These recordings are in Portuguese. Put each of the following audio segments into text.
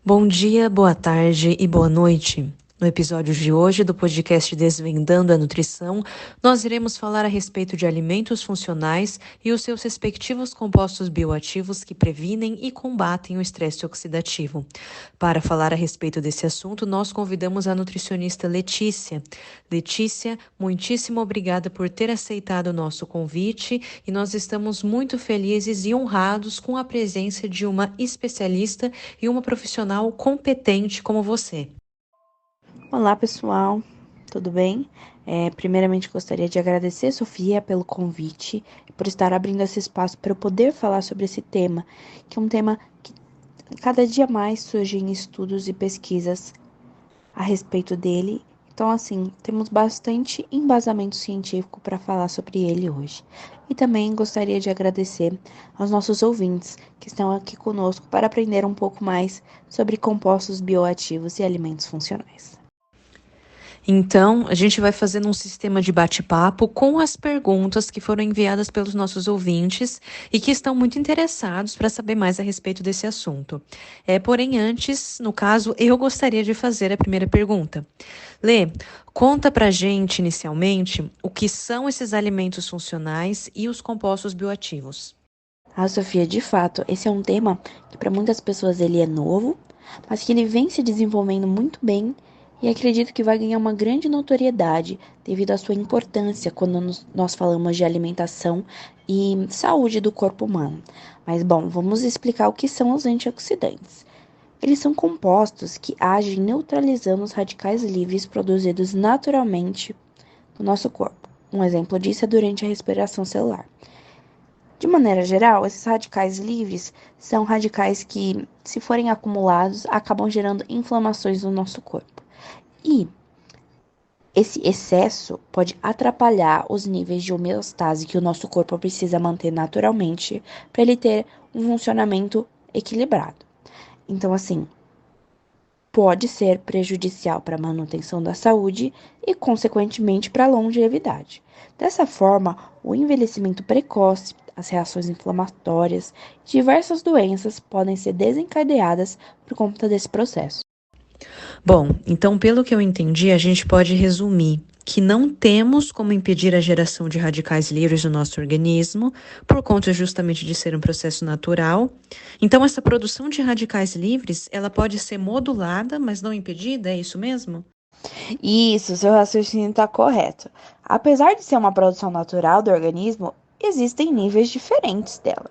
Bom dia, boa tarde e boa noite. No episódio de hoje do podcast Desvendando a Nutrição, nós iremos falar a respeito de alimentos funcionais e os seus respectivos compostos bioativos que previnem e combatem o estresse oxidativo. Para falar a respeito desse assunto, nós convidamos a nutricionista Letícia. Letícia, muitíssimo obrigada por ter aceitado o nosso convite e nós estamos muito felizes e honrados com a presença de uma especialista e uma profissional competente como você. Olá, pessoal, tudo bem? Primeiramente, gostaria de agradecer, Sofia, pelo convite e por estar abrindo esse espaço para eu poder falar sobre esse tema, que é um tema que cada dia mais surgem estudos e pesquisas a respeito dele. Então, assim, temos bastante embasamento científico para falar sobre ele hoje. E também gostaria de agradecer aos nossos ouvintes que estão aqui conosco para aprender um pouco mais sobre compostos bioativos e alimentos funcionais. Então, a gente vai fazendo um sistema de bate-papo com as perguntas que foram enviadas pelos nossos ouvintes e que estão muito interessados para saber mais a respeito desse assunto. Porém, antes, no caso, eu gostaria de fazer a primeira pergunta. Lê, conta pra gente, inicialmente, o que são esses alimentos funcionais e os compostos bioativos. Sofia, de fato, esse é um tema que para muitas pessoas ele é novo, mas que ele vem se desenvolvendo muito bem e acredito que vai ganhar uma grande notoriedade devido à sua importância quando nós falamos de alimentação e saúde do corpo humano. Mas bom, vamos explicar o que são os antioxidantes. Eles são compostos que agem neutralizando os radicais livres produzidos naturalmente no nosso corpo. Um exemplo disso é durante a respiração celular. De maneira geral, esses radicais livres são radicais que, se forem acumulados, acabam gerando inflamações no nosso corpo. E esse excesso pode atrapalhar os níveis de homeostase que o nosso corpo precisa manter naturalmente para ele ter um funcionamento equilibrado. Então, assim, pode ser prejudicial para a manutenção da saúde e, consequentemente, para a longevidade. Dessa forma, o envelhecimento precoce, as reações inflamatórias e diversas doenças podem ser desencadeadas por conta desse processo. Bom, então, pelo que eu entendi, a gente pode resumir que não temos como impedir a geração de radicais livres no nosso organismo, por conta justamente de ser um processo natural. Então, essa produção de radicais livres, ela pode ser modulada, mas não impedida, é isso mesmo? Isso, seu raciocínio está correto. Apesar de ser uma produção natural do organismo, existem níveis diferentes dela.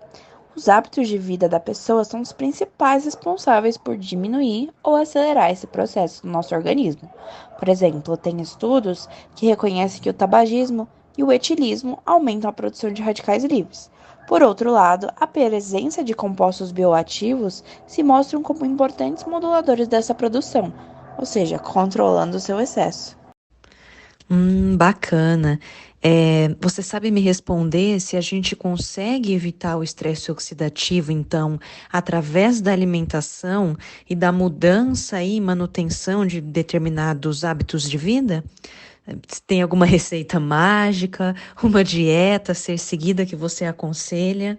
Os hábitos de vida da pessoa são os principais responsáveis por diminuir ou acelerar esse processo no nosso organismo. Por exemplo, tem estudos que reconhecem que o tabagismo e o etilismo aumentam a produção de radicais livres. Por outro lado, a presença de compostos bioativos se mostram como importantes moduladores dessa produção, ou seja, controlando o seu excesso. Bacana. Você sabe me responder se a gente consegue evitar o estresse oxidativo, então, através da alimentação e da mudança e manutenção de determinados hábitos de vida? Tem alguma receita mágica, uma dieta a ser seguida que você aconselha?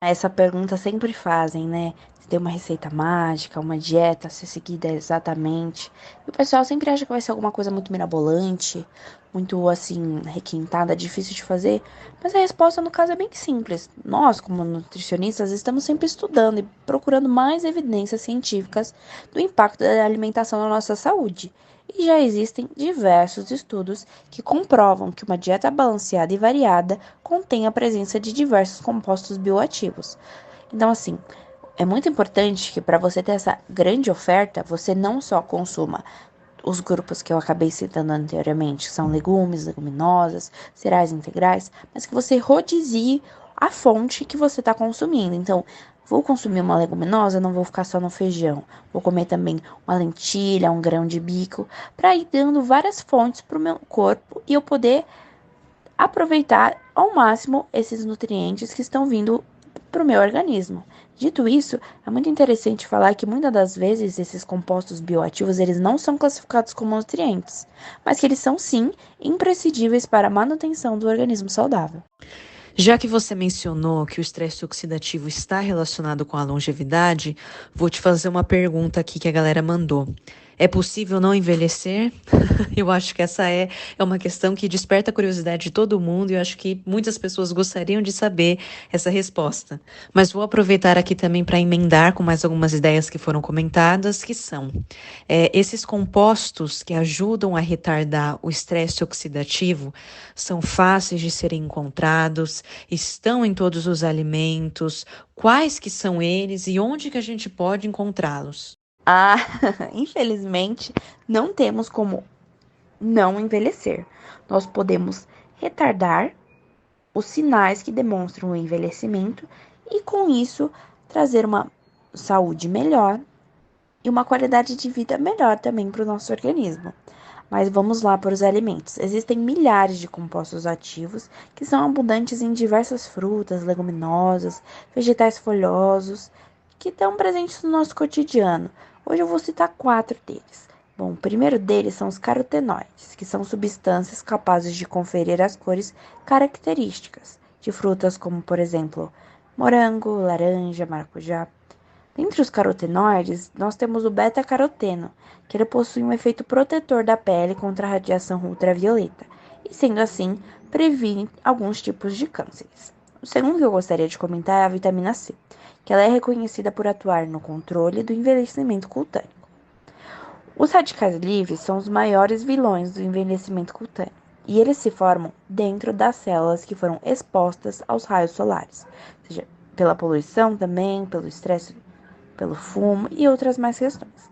Essa pergunta sempre fazem, né? Se tem uma receita mágica, uma dieta a ser seguida exatamente. E o pessoal sempre acha que vai ser alguma coisa muito mirabolante, muito assim, requintada, difícil de fazer. Mas a resposta, no caso, é bem simples. Nós, como nutricionistas, estamos sempre estudando e procurando mais evidências científicas do impacto da alimentação na nossa saúde. E já existem diversos estudos que comprovam que uma dieta balanceada e variada contém a presença de diversos compostos bioativos. Então, assim, é muito importante que para você ter essa grande oferta, você não só consuma os grupos que eu acabei citando anteriormente, que são legumes, leguminosas, cereais integrais, mas que você rodizie a fonte que você está consumindo. Então, vou consumir uma leguminosa, não vou ficar só no feijão. Vou comer também uma lentilha, um grão de bico, para ir dando várias fontes para o meu corpo e eu poder aproveitar ao máximo esses nutrientes que estão vindo para o meu organismo. Dito isso, é muito interessante falar que muitas das vezes esses compostos bioativos eles não são classificados como nutrientes, mas que eles são sim imprescindíveis para a manutenção do organismo saudável. Já que você mencionou que o estresse oxidativo está relacionado com a longevidade, vou te fazer uma pergunta aqui que a galera mandou. É possível não envelhecer? Eu acho que essa é uma questão que desperta a curiosidade de todo mundo e eu acho que muitas pessoas gostariam de saber essa resposta. Mas vou aproveitar aqui também para emendar com mais algumas ideias que foram comentadas, que são esses compostos que ajudam a retardar o estresse oxidativo são fáceis de serem encontrados, estão em todos os alimentos, quais que são eles e onde que a gente pode encontrá-los? Ah, infelizmente, não temos como não envelhecer. Nós podemos retardar os sinais que demonstram o envelhecimento e, com isso, trazer uma saúde melhor e uma qualidade de vida melhor também para o nosso organismo. Mas vamos lá para os alimentos. Existem milhares de compostos ativos que são abundantes em diversas frutas, leguminosas, vegetais folhosos, que estão presentes no nosso cotidiano. Hoje eu vou citar 4 deles. Bom, o primeiro deles são os carotenoides, que são substâncias capazes de conferir as cores características de frutas como, por exemplo, morango, laranja, maracujá. Entre os carotenoides, nós temos o beta-caroteno, que ele possui um efeito protetor da pele contra a radiação ultravioleta, e sendo assim, previne alguns tipos de cânceres. O segundo que eu gostaria de comentar é a vitamina C, que ela é reconhecida por atuar no controle do envelhecimento cutâneo. Os radicais livres são os maiores vilões do envelhecimento cutâneo, e eles se formam dentro das células que foram expostas aos raios solares, ou seja, pela poluição também, pelo estresse, pelo fumo e outras mais questões.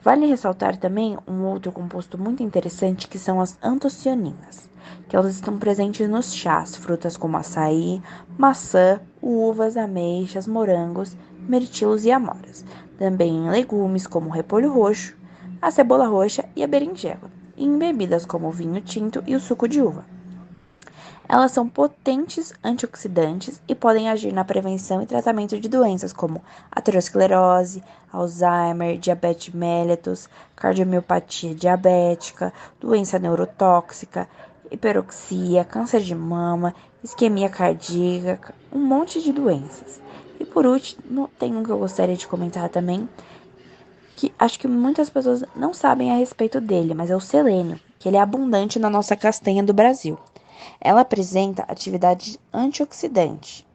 Vale ressaltar também um outro composto muito interessante que são as antocianinas, que elas estão presentes nos chás, frutas como açaí, maçã, uvas, ameixas, morangos, mirtilos e amoras. Também em legumes como o repolho roxo, a cebola roxa e a berinjela, e em bebidas como o vinho tinto e o suco de uva. Elas são potentes antioxidantes e podem agir na prevenção e tratamento de doenças como aterosclerose, Alzheimer, diabetes mellitus, cardiomiopatia diabética, doença neurotóxica, hiperoxia, câncer de mama, isquemia cardíaca, um monte de doenças. E por último, tem um que eu gostaria de comentar também, que acho que muitas pessoas não sabem a respeito dele, mas é o selênio, que ele é abundante na nossa castanha do Brasil. Ela apresenta atividade antioxidante,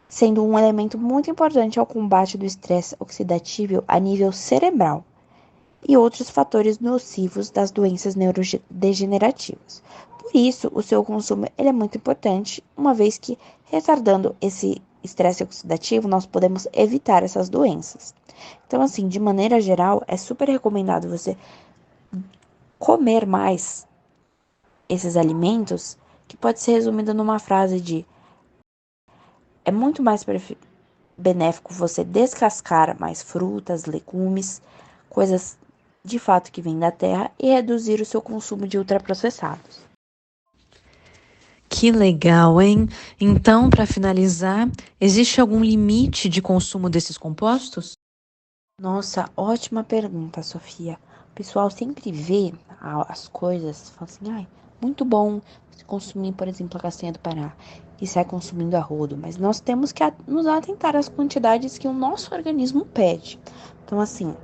sendo um elemento muito importante ao combate do estresse oxidativo a nível cerebral e outros fatores nocivos das doenças neurodegenerativas. Por isso, o seu consumo ele é muito importante, uma vez que, retardando esse estresse oxidativo, nós podemos evitar essas doenças. Então, assim, de maneira geral, é super recomendado você comer mais esses alimentos, que pode ser resumido numa frase de: é muito mais benéfico você descascar mais frutas, legumes, coisas de fato que vêm da terra e reduzir o seu consumo de ultraprocessados. Que legal, hein? Então, para finalizar, existe algum limite de consumo desses compostos? Nossa, ótima pergunta, Sofia. O pessoal sempre vê as coisas, fala assim, ai, muito bom você consumir, por exemplo, a castanha do Pará e sai consumindo a rodo, mas nós temos que nos atentar às quantidades que o nosso organismo pede. Então, assim,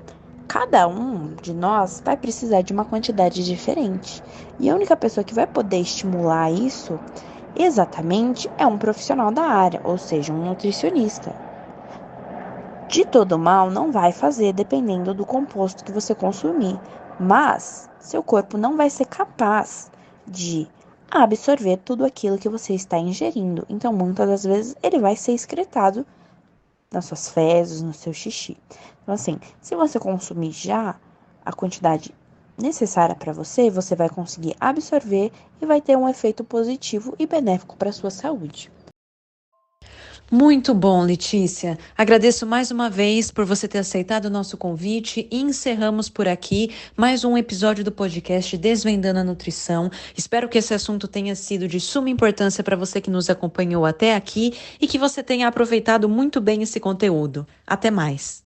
cada um de nós vai precisar de uma quantidade diferente. E a única pessoa que vai poder estimular isso exatamente é um profissional da área, ou seja, um nutricionista. De todo mal não vai fazer dependendo do composto que você consumir, mas seu corpo não vai ser capaz de absorver tudo aquilo que você está ingerindo. Então, muitas das vezes, ele vai ser excretado nas suas fezes, no seu xixi. Então, assim, se você consumir já a quantidade necessária para você, você vai conseguir absorver e vai ter um efeito positivo e benéfico para a sua saúde. Muito bom, Letícia. Agradeço mais uma vez por você ter aceitado o nosso convite e encerramos por aqui mais um episódio do podcast Desvendando a Nutrição. Espero que esse assunto tenha sido de suma importância para você que nos acompanhou até aqui e que você tenha aproveitado muito bem esse conteúdo. Até mais.